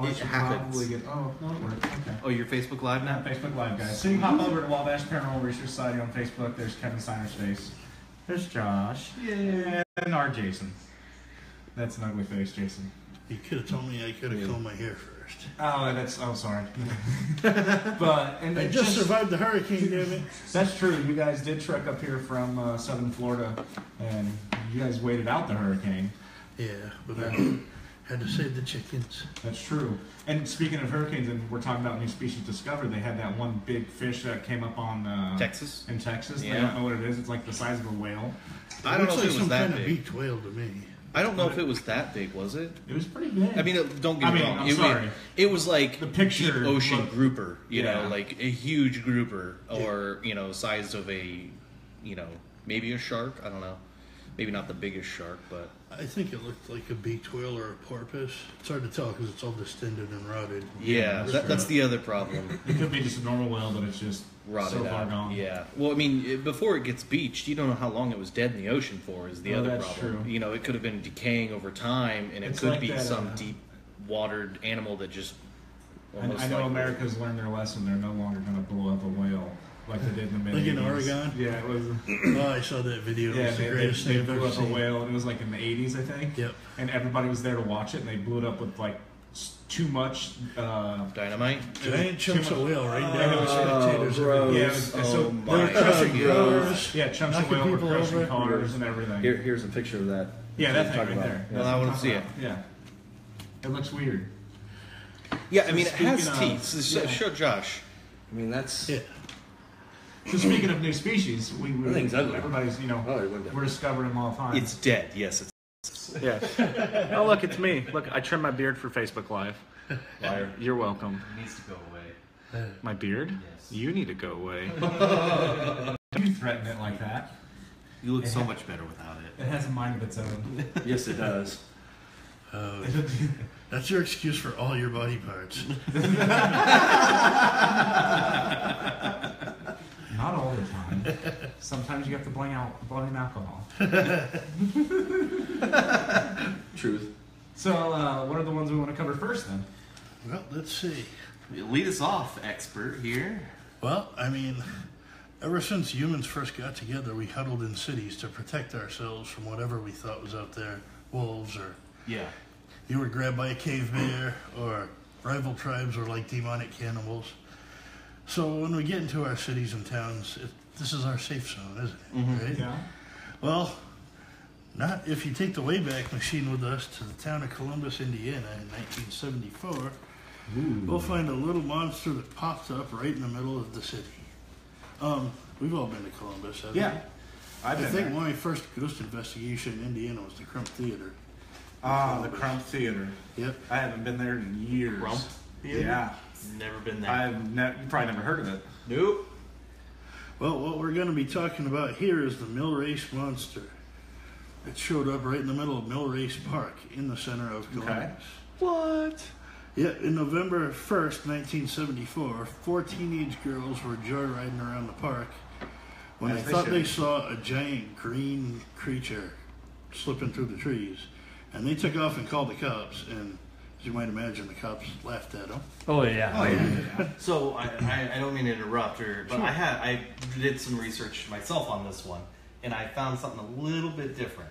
Oh, it happens. No, it worked. Okay. Oh, you're Facebook Live now? Facebook Live, guys. So you hop over to Wabash Paranormal Research Society on Facebook. There's Kevin Steiner's face. There's Josh. Yeah. And our Jason. That's an ugly face, Jason. You could have told me I could have combed my hair first. Oh, sorry. But I just survived the hurricane, damn it. That's true. You guys did trek up here from southern Florida, and you guys waited out the hurricane. Yeah, but I had to save the chickens. That's true. And speaking of hurricanes, and we're talking about new species discovered, they had that one big fish that came up on Texas. In Texas. Yeah. They don't know what it is. It's like the size of a whale. I don't know if it was some that kind of big. beaked whale to me. I don't know if it was that big, was it? It was pretty big. I mean, don't get me wrong. I'm sorry. It was like The picture deep ocean looked- grouper, you Yeah. know, like a huge grouper, or size of a, maybe a shark. I don't know. Maybe not the biggest shark, but I think it looked like a beaked whale or a porpoise. It's hard to tell because it's all distended and rotted. yeah, that's the other problem. It could be just a normal whale, but it's just Rotted so far out. gone. Yeah. Well, I mean, before it gets beached, you don't know how long it was dead in the ocean for. Is the other that's problem? true. It could have been decaying over time, and it It's could like be that, some deep watered animal that just. I know America's learned their lesson. They're no longer going to blow up a whale like they did in the mid-80s. Like in Oregon? Yeah, it was. Oh, I saw that video. Yeah, It was the they greatest thing I've blew ever up a seen. whale, and it was like in the 80s, I think. Yep. And everybody was there to watch it, and they blew it up with like too much. Dynamite. Giant chunks of whale right down Oh, the spectators. gross. Yeah, everywhere. so Oh they were my crushing God. cars. Yeah, chunks of Knocking whale were people crushing over. cars and everything. Here's a picture of that. Yeah, that thing Talk right about there. it. Well, I want to see it. Yeah. It looks weird. Yeah, I mean, it has Speaking teeth. of- So yeah. show Josh. I mean, that's. Yeah. So speaking of new species, That thing's ugly. everybody's, Oh, it went down. we're discovering them all the time. It's dead. Yes, it's. Yes. Oh, look, it's me. Look, I trimmed my beard for Facebook Live. Liar. You're welcome. It needs to go away. My beard? Yes. You need to go away. You threaten it like that. You look so much better without it. It has a mind of its own. Yes, it does. That's your excuse for all your body parts. Not all the time. Sometimes you have to blame alcohol. Truth. So, what are the ones we want to cover first then? Well, let's see. Lead us off, expert here. Well, I mean, ever since humans first got together, we huddled in cities to protect ourselves from whatever we thought was out there. Wolves, or Yeah. you were grabbed by a cave bear, or rival tribes were like demonic cannibals. So when we get into our cities and towns, this is our safe zone, isn't it? Right? Yeah. Well, not if you take the Wayback Machine with us to the town of Columbus, Indiana in 1974. We'll find a little monster that pops up right in the middle of the city. We've all been to Columbus, haven't Yeah. we? I I think my first ghost investigation in Indiana was the Crump Theater. Ah, the Crump Theater. Yep. I haven't been there in years. Crump Theater? Yeah. Never been there. You've probably never heard of it. Nope. Well, what we're going to be talking about here is the Mill Race Monster. It showed up right in the middle of Mill Race Park in the center of Columbus. What? Yeah, in November 1st, 1974, 4 teenage girls were joyriding around the park when As they they thought should. they saw a giant green creature slipping through the trees. And they took off and called the cops, and as you might imagine, the cops laughed at them. Oh, yeah. Oh, yeah. So I don't mean to interrupt, but I did some research myself on this one, and I found something a little bit different.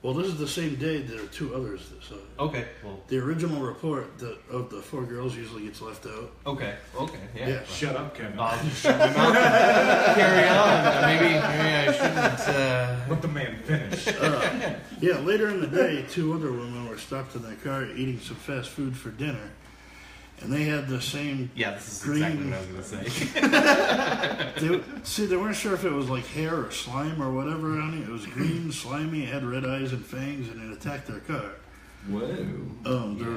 Well, this is the same day there are 2 others that saw it. Okay. Well. The original report of the 4 girls usually gets left out. Okay. Yeah. Yeah. Shut up, Kevin. I'll just shut my mouth and carry on. Maybe I shouldn't. Let the man finish. Yeah, later in the day, 2 other women were stopped in their car eating some fast food for dinner. And they had the same Yeah, this is green... exactly what I was going to say. they weren't sure if it was like hair or slime or whatever on it. It was green, slimy, it had red eyes and fangs, and it attacked their car. Whoa.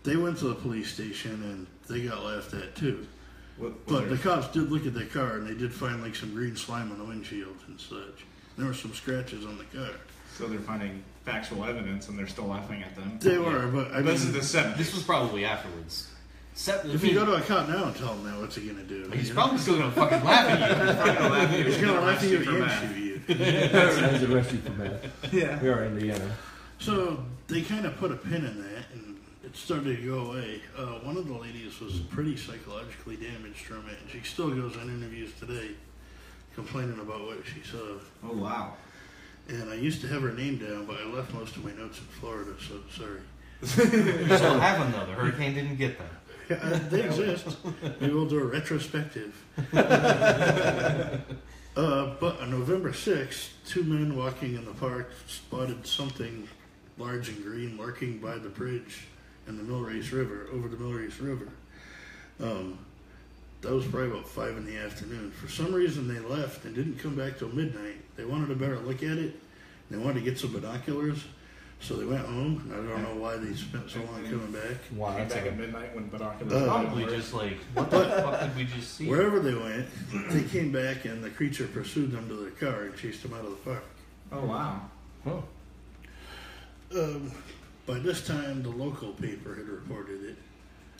They went to the police station, and they got laughed at too. Was But there- the cops did look at their car, and they did find like some green slime on the windshield and such. There were some scratches on the car. So they're finding factual evidence and they're still laughing at them. They were, but I This is mean, the 70s. This was probably afterwards. if you go to a cop now and tell him that, what's he gonna do? He's You probably still going to fucking laugh at you. know? He's gonna laugh at you for and that. shoot you. That's arrest you for that. Yeah. We are in Indiana. So they kind of put a pin in that, and it started to go away. One of the ladies was pretty psychologically damaged from it, and she still goes on interviews today complaining about what she saw. Oh, wow. And I used to have her name down, but I left most of my notes in Florida, so sorry. You still have them, though. The hurricane didn't get them. Yeah, they exist. Maybe we'll do a retrospective. But on November 6th, two men walking in the park spotted something large and green lurking by the bridge in the Millrace River, over the Millrace River. That was probably about 5 in the afternoon. For some reason, they left and didn't come back till midnight. They wanted a better look at it. They wanted to get some binoculars. So they went home. I don't know why they spent so long coming back. Wow, came back at midnight when binoculars. Probably just like, what the fuck did we just see? Wherever they went, they came back and the creature pursued them to their car and chased them out of the park. Oh, wow. By this time, the local paper had reported it,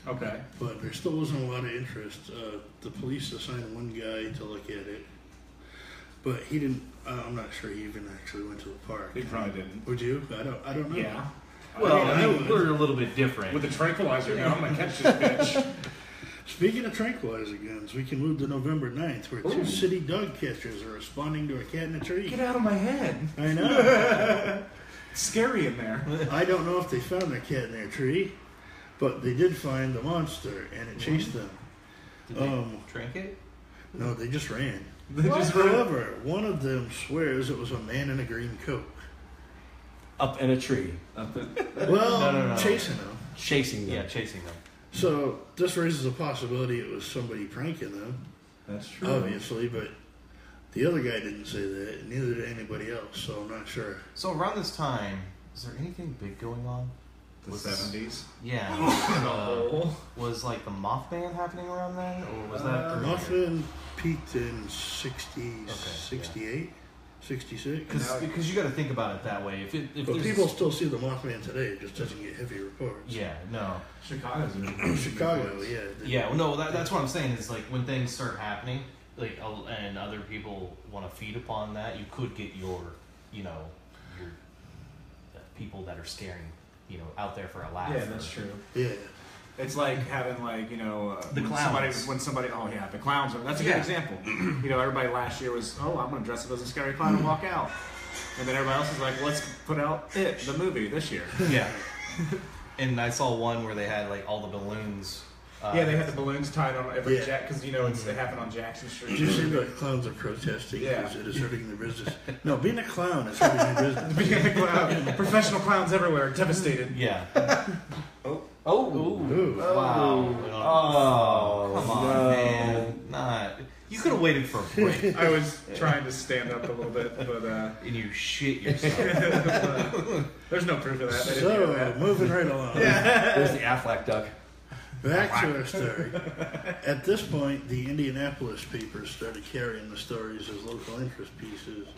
Okay. but there still wasn't a lot of interest. The police assigned one guy to look at it, but he didn't. I'm not sure he even actually went to the park. He probably didn't. Would you? I don't know. Yeah. Well, I I mean, would. we're a little bit different. With the tranquilizer now, I'm going to catch this bitch. Speaking of tranquilizer guns, we can move to November 9th, where two Ooh. city dog catchers are responding to a cat in a tree. Get out of my head. I know. It's scary in there. I don't know if they found their cat in their tree, but they did find the monster, and it chased them. Did they drink it? No, they just ran. They just ran. However, one of them swears it was a man in a green coat. Up in a tree. Well, No. chasing them. Chasing them. Yeah, chasing them. So this raises a possibility it was somebody pranking them, That's true. obviously, but the other guy didn't say that, and neither did anybody else, so I'm not sure. So around this time, is there anything big going on? The 70s. Yeah. Was like the Mothman happening around then, or was that earlier? Muffin peaked in 60, Okay, 68, 66. Because you got to think about it that way. If But there's people still see the Mothman today, it just doesn't get heavy reports. yeah, no, Chicago's Chicago, yeah. yeah, well, no, that's what I'm saying is like when things start happening, like and other people want to feed upon that, you could get your people that are scaring, out there for a laugh. Yeah, that's true. Yeah. It's like having The when clowns. somebody the clowns that's a good Yeah. example. Everybody last year was, I'm gonna dress up as a scary clown and walk out. And then everybody else is like, let's put out the movie this year. Yeah. And I saw one where they had like all the balloons. Yeah, they had the balloons tied on every Yeah. jack because it happened on Jackson Street. Did you see the clowns are protesting Yeah. because it is hurting their business? No, being a clown is hurting your business. Being a clown, professional clowns everywhere, devastated. Yeah. Oh. Ooh. Wow. Oh. Come on, no. man. Not. You could have waited for a break. I was trying to stand up a little bit, but And you shit yourself. there's no proof of that. They didn't do So, that. moving right along. There's the Aflac duck. Back to our story. At this point, the Indianapolis papers started carrying the stories as local interest pieces.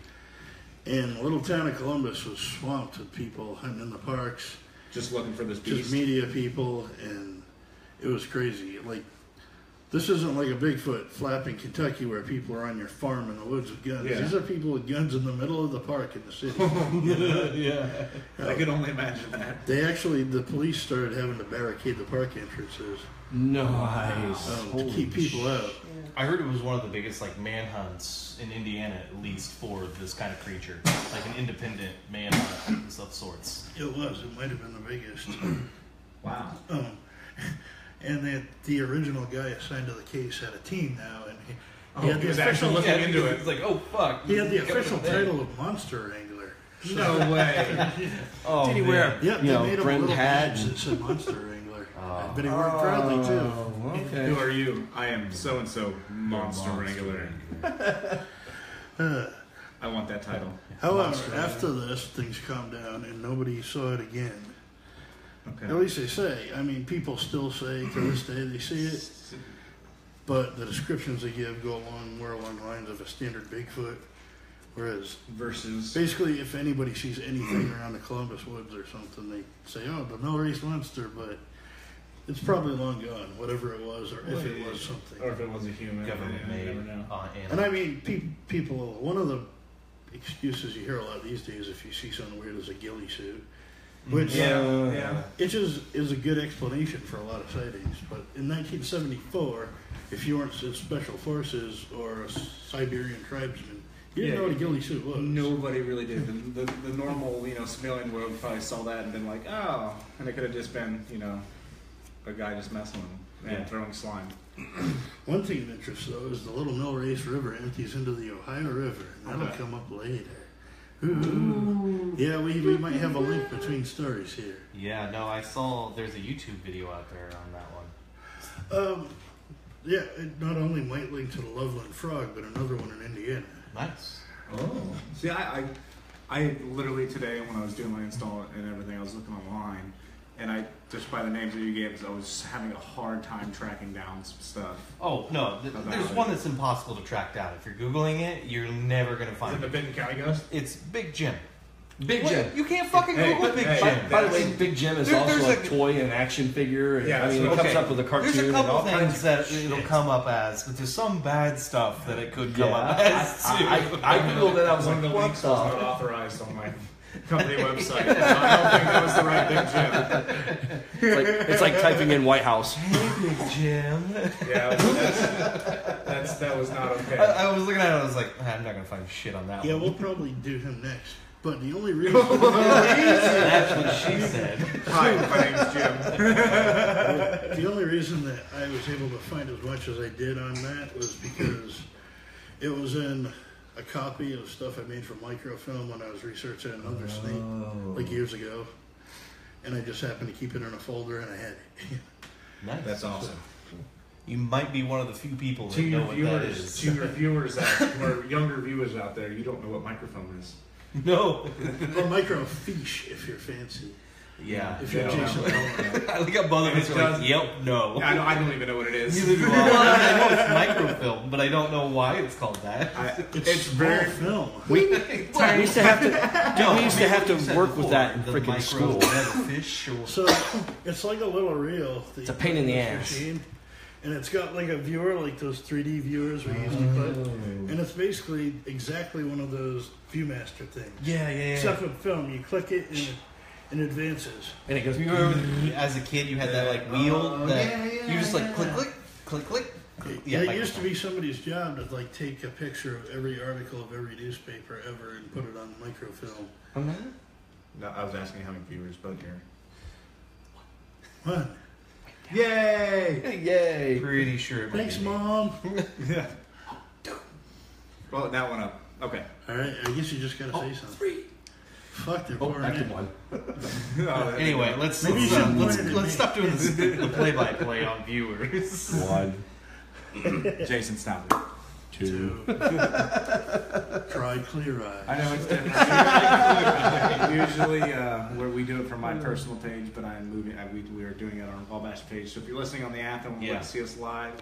And the little town of Columbus was swamped with people hunting in the parks, Just looking for this just beast. media people, and it was crazy. Like, this isn't like a Bigfoot flap in Kentucky where people are on your farm in the woods with guns. Yeah. These are people with guns in the middle of the park in the city. Yeah. I could only imagine that. The police started having to barricade the park entrances Nice. to keep people out. I heard it was one of the biggest like manhunts in Indiana, at least for this kind of creature, like an independent manhunt of sorts. It was. It might have been the biggest. Wow. And the original guy assigned to the case had a team now, and He was actually looking into it. It's like, oh fuck. he had the official title of Monster Wrangler. No way. Oh, Did he man. wear- Yeah, they made him a friend little hat. badge that said Monster Wrangler. Oh. But he wore it proudly too. Oh, okay. Who are you? I am so and so monster wrangler. I want that title. However, Monster after this, things calmed down and nobody saw it again. Okay. At least they say. I mean, people still say to this day they see it, but the descriptions they give go more along the lines of a standard Bigfoot. Whereas, Versus. basically, if anybody sees anything around the Columbus woods or something, they say, "Oh, the Millrace monster," but it's probably long gone, whatever it was, or if it was something. Or if it was a human. Government you made. never know. And I mean, people. One of the excuses you hear a lot these days, if you see something weird, is a ghillie suit. Which Yeah. it is a good explanation for a lot of sightings. But in 1974, if you weren't in special forces or a Siberian tribesman, you didn't know what a ghillie suit was. Nobody really did. The normal, civilian world probably saw that and been like, oh, and it could have just been, a guy just messing with them and throwing slime. One thing of interest, though, is the Little Mill Race River empties into the Ohio River. And that'll come up later. Ooh. Yeah, we might have a link between stories here. Yeah, no, I saw there's a YouTube video out there on that one. Yeah, it not only might link to the Loveland Frog, but another one in Indiana. Nice. Oh. See, I literally today when I was doing my install and everything, I was looking online, and I just by the names that you gave, I was having a hard time tracking down some stuff. Oh, no, there's one that's impossible to track down. If you're Googling it, you're never going to Is find it the it. Benton County Ghost? It's Big Jim. Big Jim. You can't fucking Hey, Google Big hey, Jim. By the way, Big Jim is also there's a toy and action figure. And, Yeah, I mean, it okay. comes up with a cartoon. There's a couple and all kinds things of that shit. it'll come up as, but there's some bad stuff that it could come Yeah, up as too. I googled it. I was One like, of the what links was not the? authorized on my company website. So I don't think that was the right Big Jim. It's like typing in White House. Hey, Big Jim. Yeah, that was not okay. I was looking at it, I was like, I'm not going to find shit on that Yeah, one. we'll probably do him next. But the only reason That's what she said. Hi, my name's Jim. the only reason that I was able to find as much as I did on that was because it was in a copy of stuff I made for microfilm when I was researching another snake like years ago, and I just happened to keep it in a folder and I had it. Nice. That's awesome. You might be one of the few people that To know your what that viewers, is. to your viewers or younger viewers out there, you don't know what microfilm is. No. Or microfiche if you're fancy. Yeah. If you're Yeah. Jason Allen. I look at both of us are like, yep, no. I don't even know what it is. Neither do I. I know it's microfilm, but I don't know why it's called that. It's very small film. We used to have to. Dude, we used to have to work with that in the freaking micro school. whatever fish or So it's like a little reel. It's a pain in the ass. And it's got like a viewer, like those 3D viewers we used to put. And it's basically exactly one of those Viewmaster things. yeah. Except with film, you click it and it advances. And it goes. You remember as a kid you had that like wheel that you just like click. Yeah, it like- used to be somebody's job to like take a picture of every article of every newspaper ever and put it on microfilm. No, I was asking how many viewers, but here. One. Yay! Yay! Pretty sure. It might Thanks, be me. Mom. Yeah. Well, that went up. Okay. All right, I guess you just gotta say something. 3. Fuck, they're Oh, pouring back to in. 1. Anyway, let's Maybe you should point it at me. stop doing this, the play-by-play on viewers. 1, Jason, stop it. 2. Try clear eye. I know it's different. Usually, we do it from my personal page, but I'm moving. We are doing it on our Wabash page. So if you're listening on the app and want to see us live,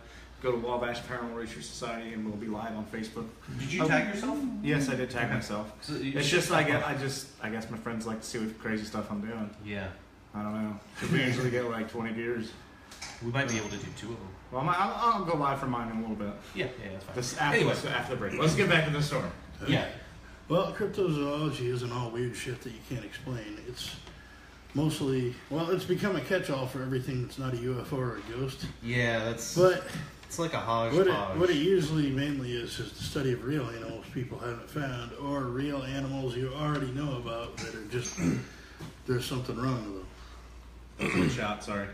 go to Wabash Paranormal Research Society, and we'll be live on Facebook. Did you tag yourself? Yes, I did tag myself. So It's just I guess my friends like to see what crazy stuff I'm doing. Yeah. I don't know. 'Cause we usually get like 20 viewers. We might be able to do 2 of them. Well, I'll go live for mine in a little bit. Yeah, that's fine. This after, Anyway. after the break. Let's get back to the story. Yeah. Well, cryptozoology isn't all weird shit that you can't explain. It's mostly, well, it's become a catch-all for everything that's not a UFO or a ghost. Yeah, that's. But It's like a what hodgepodge. it usually mainly is the study of real animals people haven't found, or real animals you already know about that are just, there's something wrong with them. Good shot, sorry.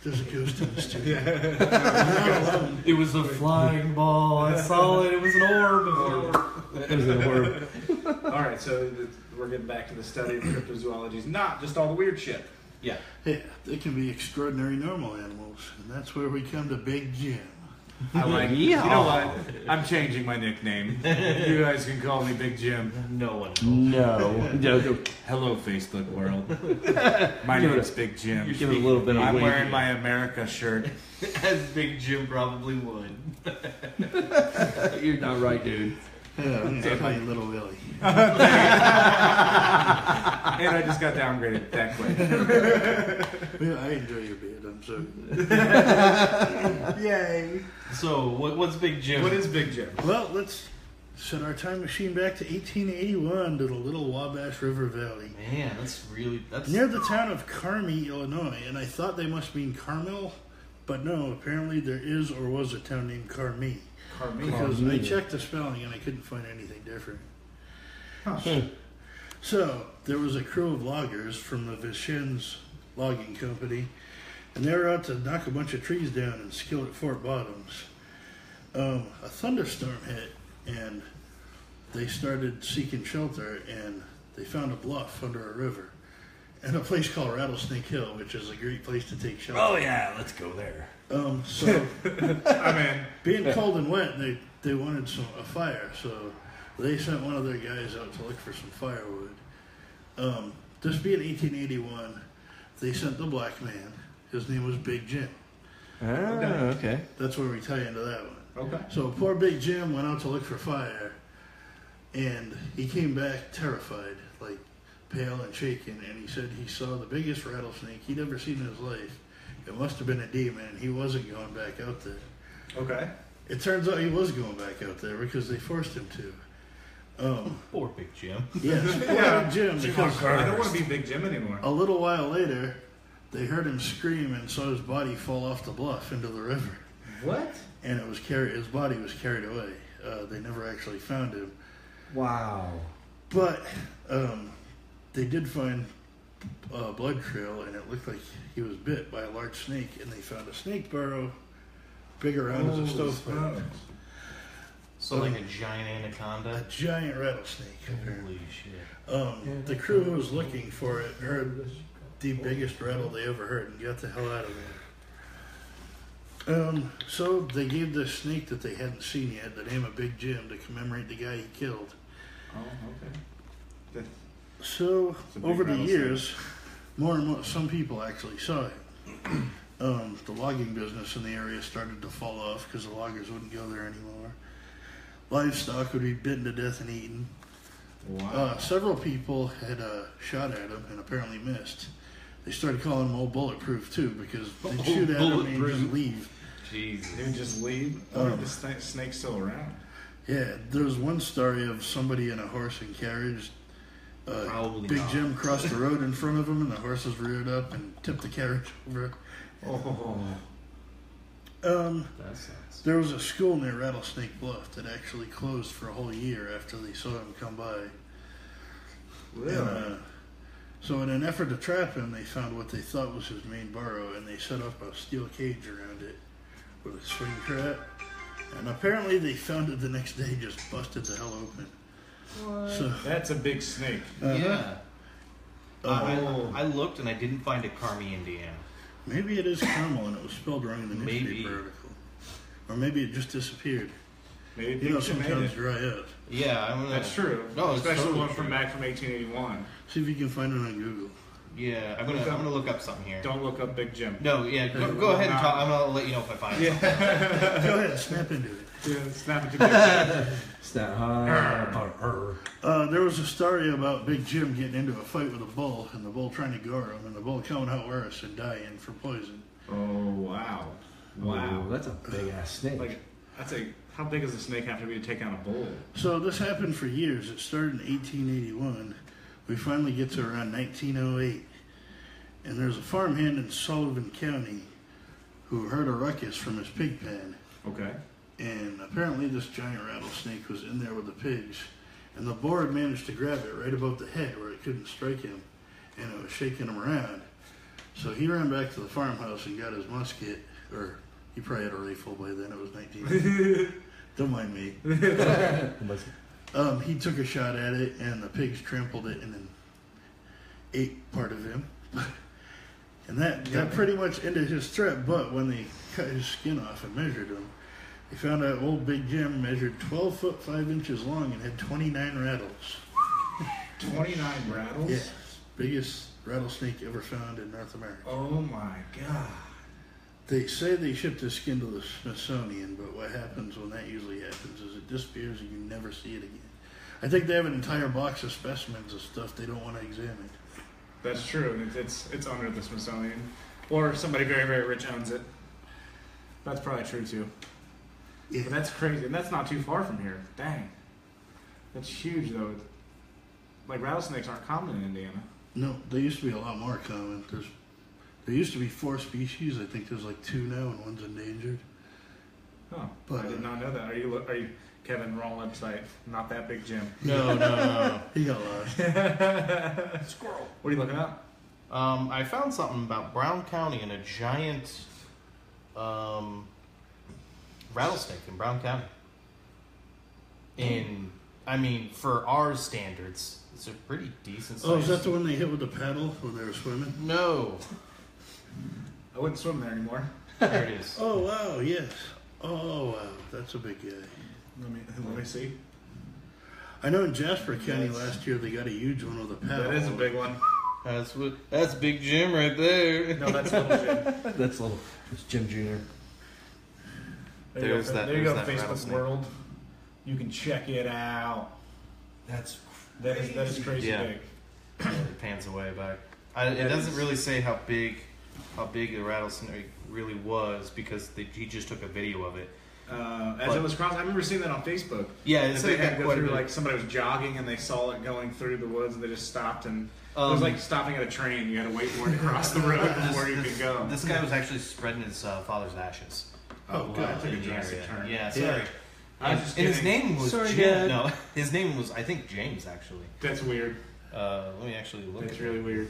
There's a ghost in the studio. You're not alone. It was a flying ball. I saw it. It was an orb. Alright, so we're getting back to the study of cryptozoology. It's not just all the weird shit. Yeah. Yeah, they can be extraordinary normal animals, and that's where we come to Big Jim. I like Yeah. You know what? I'm changing my nickname. You guys can call me Big Jim. No one. No. Hello, Facebook world. My Give it name's Big Jim. Give it a little bit of I'm weight. wearing my America shirt. As Big Jim probably would. You're not right, dude. Yeah, I'm gonna call you Little Willie. And I just got downgraded that quick. Yeah, I enjoy your beard. I'm sorry. Yay. So, what's Big Jim? What is Big Jim? Well, let's Set our time machine back to 1881 to the Little Wabash River Valley. Man, that's Near the town of Carmi, Illinois, and I thought they must mean Carmel, but no, apparently there is or was a town named Carmi. Carmi. Because I checked the spelling and I couldn't find anything different. Huh. So, there was a crew of loggers from the Vicens Logging Company, and they were out to knock a bunch of trees down in Skillet Fort Bottoms. A thunderstorm hit, and they started seeking shelter, and they found a bluff under a river and a place called Rattlesnake Hill, which is a great place to take shelter. Oh yeah, let's go there. So I'm in. being cold and wet, they wanted a fire, so they sent one of their guys out to look for some firewood. This being 1881, they sent the black man. His name was Big Jim. Okay. That's where we tie into that one. Okay. So poor Big Jim went out to look for fire, and he came back terrified, like pale and shaking, and he said he saw the biggest rattlesnake he'd ever seen in his life. It must have been a demon, and he wasn't going back out there. Okay. It turns out he was going back out there because they forced him to. poor Big Jim. Yes, poor Yeah. Big Jim, because I don't want to be Big Jim anymore. a little while later, they heard him scream and saw his body fall off the bluff into the river. What? And his body was carried away. They never actually found him. Wow. But they did find a blood trail, and it looked like he was bit by a large snake, and they found a snake burrow big around as a stovepipe. So like a giant anaconda. A giant rattlesnake. Holy shit. The crew who was looking for it heard the biggest rattle they ever heard and got the hell out of there. So they gave this snake that they hadn't seen yet the name of Big Jim to commemorate the guy he killed. Oh, okay. So It's a big over the rattlesnake. years, more and more, some people actually saw it. The logging business in the area started to fall off because the loggers wouldn't go there anymore. Livestock would be bitten to death and eaten. Wow. Several people had shot at him and apparently missed. They started calling him old bulletproof too because they'd Old shoot at him and he'd Bulletproof. just leave. Jesus. They would just leave. Or the snake's still around. Yeah, there was one story of somebody in a horse and carriage. Probably Big not. Jim crossed the road in front of him and the horses reared up and tipped the carriage over. Oh. That sucks. There was a school near Rattlesnake Bluff that actually closed for a whole year after they saw him come by. Really? And, so in an effort to trap him, they found what they thought was his main burrow, and they set up a steel cage around it with a swing trap. And apparently they found it the next day, just busted the hell open. So, That's a big snake. Yeah. Oh. I looked and I didn't find it Carmi, Indiana. maybe it is Carmel and it was spelled wrong in the Maybe. newspaper article. Or maybe it just disappeared. Maybe You know, Big Jim made sometimes it. dry up. Yeah, I'm gonna. That's true. No, it's Especially totally one from true. back from 1881. See if you can find it on Google. Yeah, I'm gonna look up something here. Don't look up Big Jim. No, yeah, go ahead and talk. I'm gonna let you know if I find something. Go ahead, snap into it. Yeah, snap it to Big Jim. There was a story about Big Jim getting into a fight with a bull, and the bull trying to gore him, and the bull coming out worse and dying for poison. Oh, wow. Wow. Ooh, that's a big ass snake. Like, how big does a snake have to be to take out a bull? So this happened for years. It started in 1881. We finally get to around 1908. And there's a farmhand in Sullivan County who heard a ruckus from his pig pen. Okay. And apparently this giant rattlesnake was in there with the pigs. And the boar had managed to grab it right above the head where it couldn't strike him. And it was shaking him around. So he ran back to the farmhouse and got his musket. Or he probably had a rifle by then. It was 1980. Don't mind me. He took a shot at it, and the pigs trampled it and then ate part of him. And that pretty much ended his threat. But when they cut his skin off and measured him, they found out old Big Jim measured 12 foot 5 inches long and had 29 rattles. 29 rattles? Yeah, biggest rattlesnake ever found in North America. Oh my god. They say they shipped his skin to the Smithsonian, but what happens when that usually happens is it disappears and you never see it again. I think they have an entire box of specimens of stuff they don't want to examine. That's true. and It's under the Smithsonian. Or somebody very, very rich owns it. That's probably true too. Yeah. But that's crazy. And that's not too far from here. Dang. That's huge, though. Like, rattlesnakes aren't common in Indiana. No, they used to be a lot more common. There used to be 4 species. I think there's like 2 now, and one's endangered. Oh, But, I did not know that. Are you Kevin, wrong website? Not that big Jim. No. He got lost. Squirrel. What are you looking up? I found something about Brown County and a giant rattlesnake in Brown County. For our standards, it's a pretty decent size. Oh, is that the one they hit with the paddle when they were swimming? No. I wouldn't swim there anymore. There it is. Oh, wow, yes. Oh, wow, that's a big guy. Let me see. I know in Jasper County last year they got a huge one with a paddle. That is a big one. That's Big Jim right there. No, that's little Jim. That's little. It's Jim Jr. There you go, that Facebook rattlesnake. world. You can check it out. That's That is crazy Yeah. big. It pans away back. It doesn't really say how big the rattlesnake really was because he just took a video of it. As it was crossing, I remember seeing that on Facebook. Yeah, And it's they had like to go quite a through, bit. like somebody was jogging and they saw it going through the woods and they just stopped and it was Um, like stopping at a train. You had to wait for it to cross the road before you could go. This guy was actually spreading his father's ashes. Oh, God, I took a in the drastic area. turn. Yeah, sorry. I was just And his kidding. name was Sorry, Jim. Dad. No, his name was I think James actually. That's weird. Let me actually look. That's at really it. weird.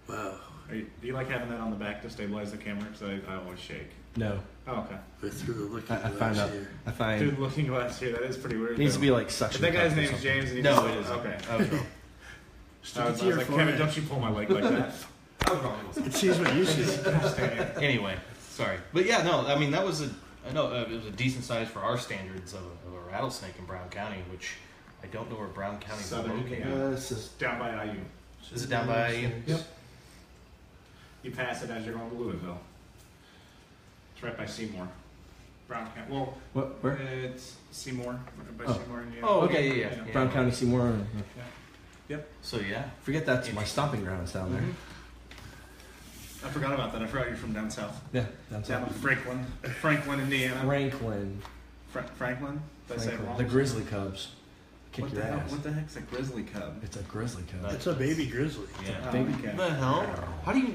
Wow. Do you like having that on the back to stabilize the camera? Because I always shake. no. Oh, okay. They threw the looking I glass find out. here. I find Dude, looking glass here, that is pretty weird. it needs to though. be like If suction. that guy's cup or name's something. James and he No, just, it isn't. Okay. I was wrong. Stick I it was to your like, Kevin, forehead. don't you pull my leg like that. I was wrong. It sees what you see. Anyway, sorry, but yeah, no, I mean that was it was a decent size for our standards of a rattlesnake in Brown County, which I don't know where Brown County is Southern located. Indiana. This is Down by IU. Is it down by? Yep. You pass it as you're going to Louisville. It's right by Seymour. Brown County. Well, what? Where? it's Seymour. Right by Oh. Seymour, Indiana. Oh, Okay, yeah. Brown County, Seymour. So yeah, Forget that's my stomping grounds down there. I forgot about that. I forgot you're from down south. Yeah, down Down in south. Franklin, Indiana. Franklin. Franklin? Did I say it wrong? The Grizzly Cubs. Kick What your the hell? ass. What the heck's a grizzly cub? It's a grizzly cub. It's a baby grizzly. yeah. Oh, Baby- okay. What the hell? How do you?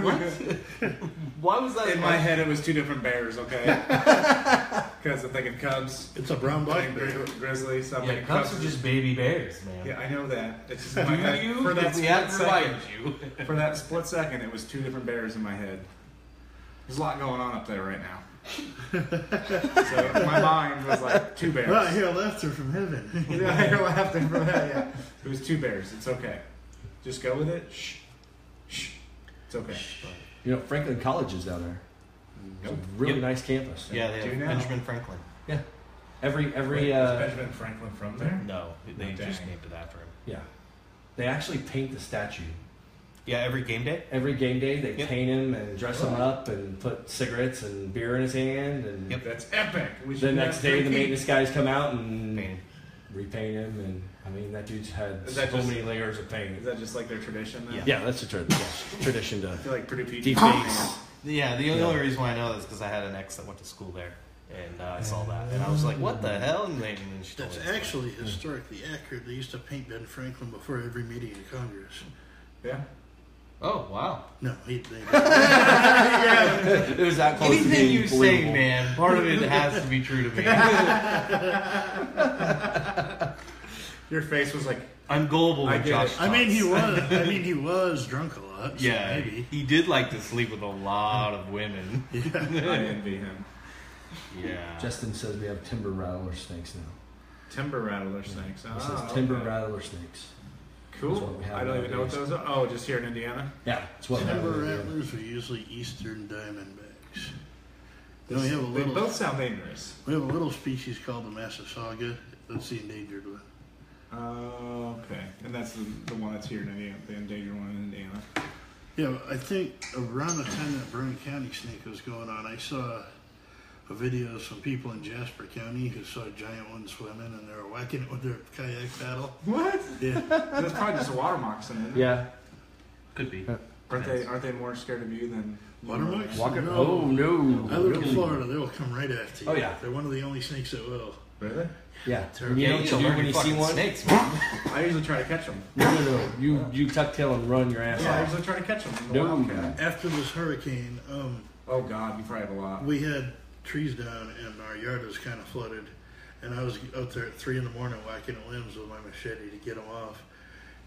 What? Why was that In my head, it was 2 different bears. Okay. Because I'm thinking cubs. It's a brown black and bear. grizzly. So I'm Yeah, thinking cubs are just bababy bears, man. Yeah, I know that. It's just in my Do head. you? For that Because we split have second. provided you. For that split second, it was 2 different bears in my head. There's a lot going on up there right now. So my mind was like 2 bears. Right here, laughter from heaven. Yeah, I hear laughter from that. Yeah, it was 2 bears. It's okay. Just go with it. Shh, shh. It's okay. You know, Franklin College is down there. It's a really Yep. nice campus. Yeah, they Do have now. Benjamin Franklin. Yeah. Every Wait, is Benjamin Franklin from there? No, they Oh, just dang. named it after him. yeah. They actually paint the statue. Yeah, every game day. Every game day, they Yep. paint him and dress him up and put cigarettes and beer in his hand. And Yep. That's epic. We the should next have day, the 3 maintenance guys come out and Painting. repaint him. And I mean, that dude's had Is so that just- many layers of Is paint. that just like their tradition? Then? Yeah, that's a tradition to I feel like Purdue PG. deface. Yeah, the only reason why I know this is because I had an ex that went to school there, and I saw that, and I was like, "What the hell?" And then she told That's me the story. actually historically accurate. They used to paint Ben Franklin before every meeting of Congress. Yeah. Oh wow! No, they It was that close to Anything being you say, believable. man, part of it has to be true to me. Your face was like, I'm gullible I with get Josh. it. I mean, thoughts. he was drunk a lot. So Yeah, maybe. he did like to sleep with a lot of women. I envy him. Yeah. Justin says we have timber rattler snakes now. Timber rattler snakes. He Oh, says timber okay. rattler snakes. That's Cool. what we have I don't even know what nowadays. those are. Oh, just here in Indiana. Yeah, it's what Timber we have. rattlers are usually eastern diamondbacks. Then we have a They little. both sound dangerous. We have a little species called the Massasauga. That's the endangered one. Oh, okay. And that's the one that's here in Indiana, the endangered one in Indiana. Yeah, I think around the time that Brown County snake was going on, I saw a video of some people in Jasper County who saw a giant one swimming and they were whacking it with their kayak paddle. What? Yeah. That's probably just a water moccasin, isn't it? Yeah. Could be. Aren't they more scared of you than Water moccasin? Walker. No. Oh no. I live in Really? Florida. They will come right after you. Oh, yeah. They're one of the only snakes that will. Really? Yeah. Terrible. You know Yeah, what you you do learn when your you see fucking one? snakes, man. I usually try to catch them. No. You tuck tail and run your ass Yeah, I off. usually try to catch them. No. Wildcat. After this hurricane, Oh God, you probably have a lot. we had trees down and our yard was kind of flooded. And I was out there at 3 in the morning whacking at limbs with my machete to get them off.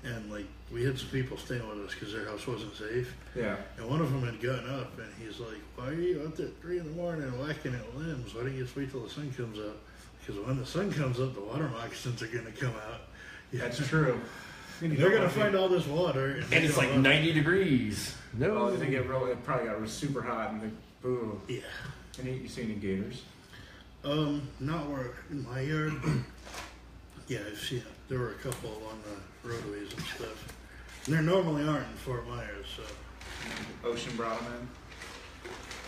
And like we had some people staying with us because their house wasn't safe. Yeah. And one of them had gotten up and he's like, "Why are you out there at 3 in the morning whacking at limbs? Why don't you just wait till the sun comes up? Because when the sun comes up, the water moccasins are going to come out. Yeah. That's true. They're going to find all this water. And it's like 90 degrees. No. Oh, they get real. It probably got super hot and boo. Yeah. You see any gators? Not where in my yard, but yeah, I've seen it. There were a couple along the roadways and stuff. And there normally aren't in Fort Myers, so. Ocean brought them in.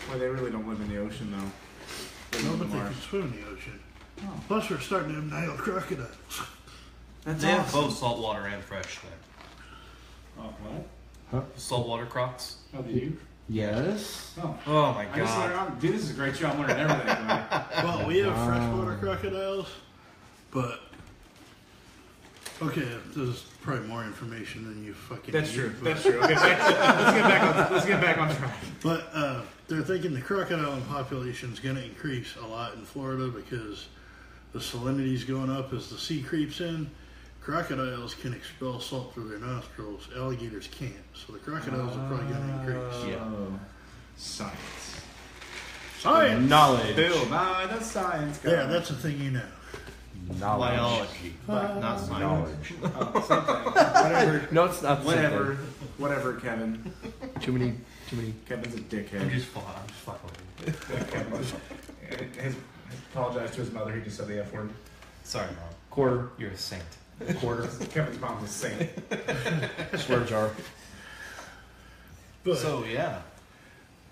Well, they really don't live in the ocean though. They No, live but in they the can marsh. swim in the ocean. Oh. Plus, we're starting to have Nile crocodiles. That's They have awesome. both saltwater and fresh there. Oh, what? Saltwater crocs. Oh, do you? Yes. Oh. Oh my I just learned, dude, this is a great show. I'm learning everything. Tonight. Well, we have freshwater crocodiles, but okay, this is probably more information than you fucking. That's need, true. but- That's true. Okay, let's get back on track. But they're thinking the crocodile population is going to increase a lot in Florida because the salinity is going up as the sea creeps in. Crocodiles can expel salt through their nostrils. Alligators can't. So the crocodiles are probably going to increase. Yeah. Science. Science! Knowledge. Bill, nah, that's science. Yeah, that's a thing you know. Knowledge. Biology, not science. Knowledge. Oh, same thing. Whatever. No, it's not. the same Whatever. Whatever, Kevin. thing. Too many. Kevin's a dickhead. I'm just fucking with you. Yeah, Kevin apologized to his mother. He just said the F word. Sorry, Mom. Quarter. You're a saint. Quarter. Kevin's mom's a saint. Swear jar. But So yeah,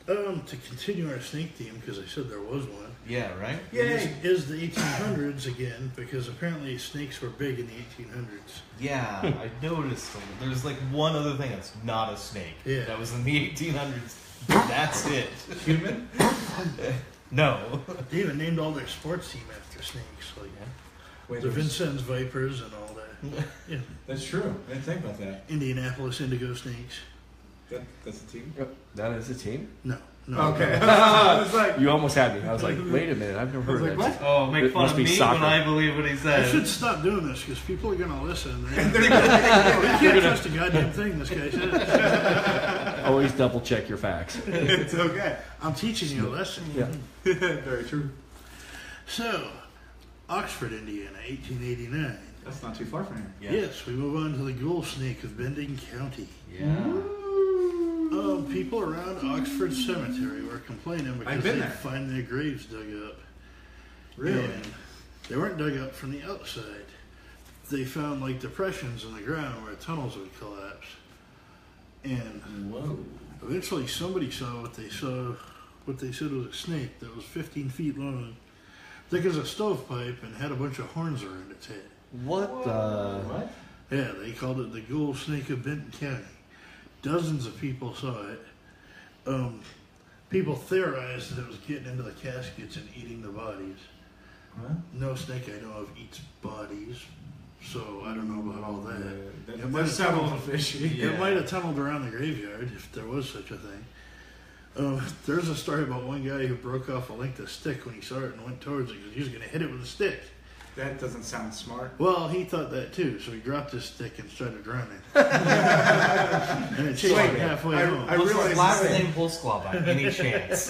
to continue our snake theme, because I said there was one, yeah, right. is the 1800s again, because apparently snakes were big in the 1800s. Yeah, I noticed. There's like one other thing that's not a snake. Yeah. That was in the 1800s. That's it. Human? No. They even named all their sports team after snakes, like Wait, the there's- Vincennes Vipers and all that. Yeah. That's true. I didn't think about that. Indianapolis Indigo Snakes. That's a team? That is a team. No. Okay. I was like, You almost had me. I was like, wait a minute. I've never I was heard like, of that. what? Oh, make It fun must of be me soccer. when I believe what he I says. should stop doing this because people are going to listen. They can't trust a goddamn thing this guy says. Always double check your facts. It's okay. I'm teaching you a lesson. Yeah. Very true. So, Oxford, Indiana, 1889. That's not too far from here. Yeah. Yes, we move on to the ghoul snake of Bending County. Yeah. People around Oxford Cemetery were complaining because I've been they there. find their graves dug up. Really? And they weren't dug up from the outside. They found like depressions in the ground where tunnels would collapse. And Whoa. eventually somebody saw what they said was a snake that was 15 feet long, thick as a stovepipe, and had a bunch of horns around its head. What the? What? Yeah, they called it the ghoul snake of Benton County. Dozens of people saw it. People theorized that it was getting into the caskets and eating the bodies. Huh? No snake I know of eats bodies, so I don't know about all that. That It might does sound a have little fishy. Yeah. It might have tunneled around the graveyard if there was such a thing. There's a story about one guy who broke off a length of stick when he saw it and went towards it because he was going to hit it with a stick. That doesn't sound smart. Well, he thought that too, so he dropped his stick and started running. And it chased him halfway home. I Was realize his last this thing. name Pulsclaw by any chance?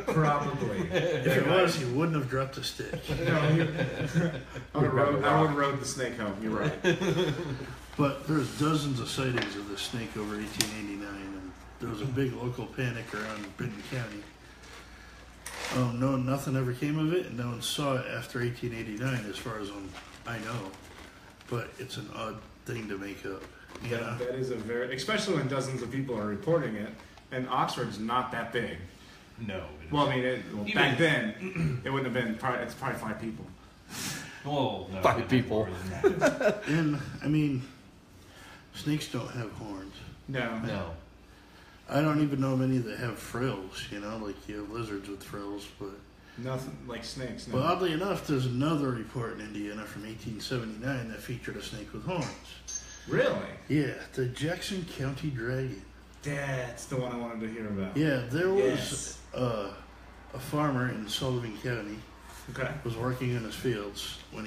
Probably. If it was, he wouldn't have dropped the stick. I would have rode the snake home. You're right. But there's dozens of sightings of this snake over 1889, and there was a big local panic around Benton County. Nothing ever came of it, and no one saw it after 1889, as far as I know. But it's an odd thing to make up. You know? That is a very, especially when dozens of people are reporting it, and Oxford's not that big. No. Well, I mean, Even- back then, it wouldn't have been. It's probably 5 people. Whoa, no, 5 people. more than that. And, I mean, snakes don't have horns. No. No. I don't even know many that have frills, you know, like you have lizards with frills, but Nothing like snakes. No. But oddly enough, there's another report in Indiana from 1879 that featured a snake with horns. Really? Yeah, the Jackson County dragon. That's the one I wanted to hear about. Yeah, there was a farmer in Sullivan County Okay. was working in his fields when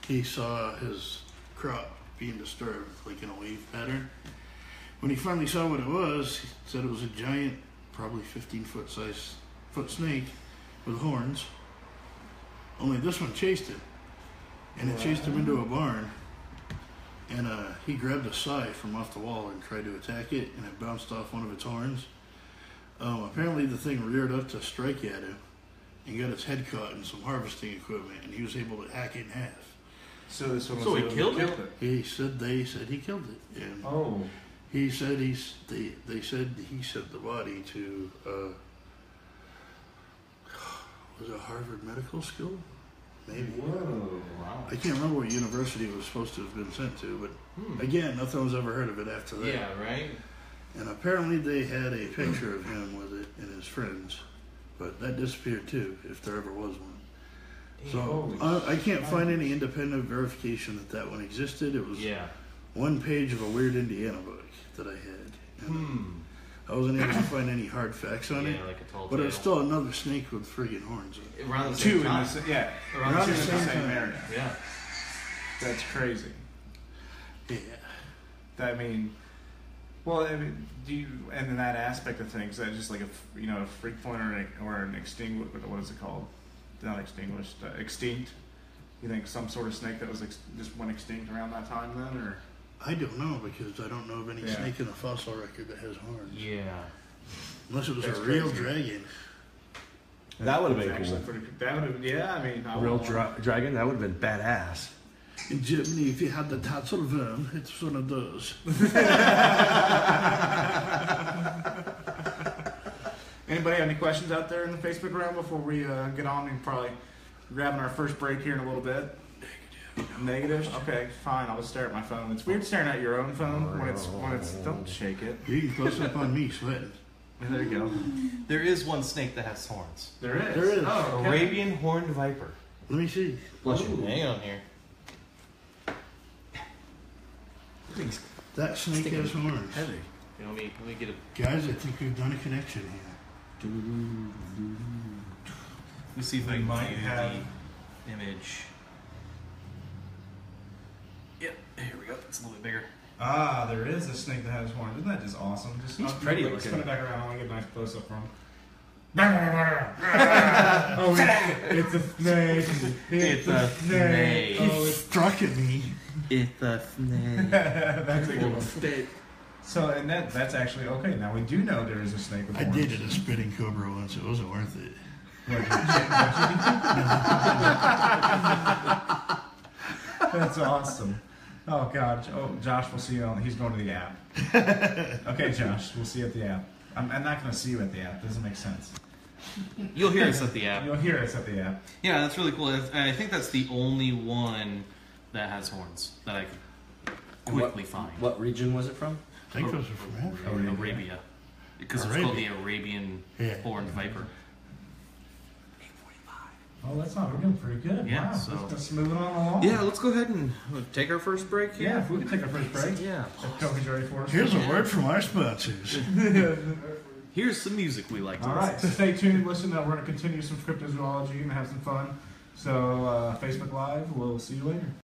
he saw his crop being disturbed, like in a wave pattern. When he finally saw what it was, he said it was a giant, probably 15-foot snake with horns. Only this one chased him, and it chased him into a barn. And he grabbed a scythe from off the wall and tried to attack it, and it bounced off one of its horns. Apparently, the thing reared up to strike at him and got its head caught in some harvesting equipment, and he was able to hack it in half. So this one. So he killed it? They said he killed it, and Oh. he said they said he sent the body to was it Harvard Medical School? Maybe. Whoa. Wow. I can't remember what university it was supposed to have been sent to, but again, nothing was ever heard of it after that. Yeah, right? And apparently they had a picture of him with it and his friends, but that disappeared too, if there ever was one. So I can't find any independent verification that one existed. It was one page of a weird Indiana book that I had. And I wasn't able to find any hard facts on it. Like a tall But tale. it's still another snake with friggin' horns on it. Around the Two same in time. around Around the the same, same time. area. Yeah. That's crazy. Yeah. I mean, well, I mean, do you, and in that aspect of things, that just like a freak point or an extinguished, what is it called? Not extinguished, extinct. You think some sort of snake that was just went extinct around that time then, or? I don't know because I don't know of any Yeah. snake in the fossil record that has horns. Yeah. Unless it was That's a real crazy. dragon. That would have It's been actually cool. pretty. That would have, yeah. I mean, I Real wouldn't want- dragon, that would have been badass. In Germany, if you had the Tatzelwurm, it's one of those. Anybody have any questions out there in the Facebook room before we get on and probably grabbing our first break here in a little bit? Negative. Okay, fine. I'll just stare at my phone. It's weird staring at your own phone when it's don't shake it. You can close up on me sweating. There you go. There is one snake that has horns. There is. There is. Oh, okay. Arabian horned viper. Let me see. Bless you. Hang on here. That snake has horns. Heavy. Let me get a. Guys, I think we've done a connection here. Let me see if I We can might view have- the image. Yep, here we go. It's a little bit bigger. Ah, there is a snake that has horns. Isn't that just awesome? Just He's pretty like, looking. Spin it back around. I want to get a nice close up from him. Oh, it's a snake. It's a snake. Oh, He struck at me. It's a snake. that's a good one. So, and that's actually okay. Now we do know there is a snake with I horns. dated a spitting cobra once. It wasn't worth it. That's awesome. Oh God. Oh, Josh, we'll see you on. He's going to the app. Okay, Josh, we'll see you at the app. I'm not going to see you at the app. Doesn't make sense. You'll hear us at the app. You'll hear us at the app. Yeah, that's really cool. I think that's the only one that has horns that I could quickly find. What region was it from? I think those are from Africa. Arabia. Because it's called the Arabian horned viper. Oh, that's not. We're doing pretty good. Yeah, Wow. so- Let's move it on along. Yeah, let's go ahead and take our first break here. Yeah. If we could take our first break. Yeah. If Kofi's ready for us. Here's a word from our sponsors. Here's some music we like to All listen right. to. So stay tuned. Listen. We're going to continue some cryptozoology and have some fun. So Facebook Live. We'll see you later.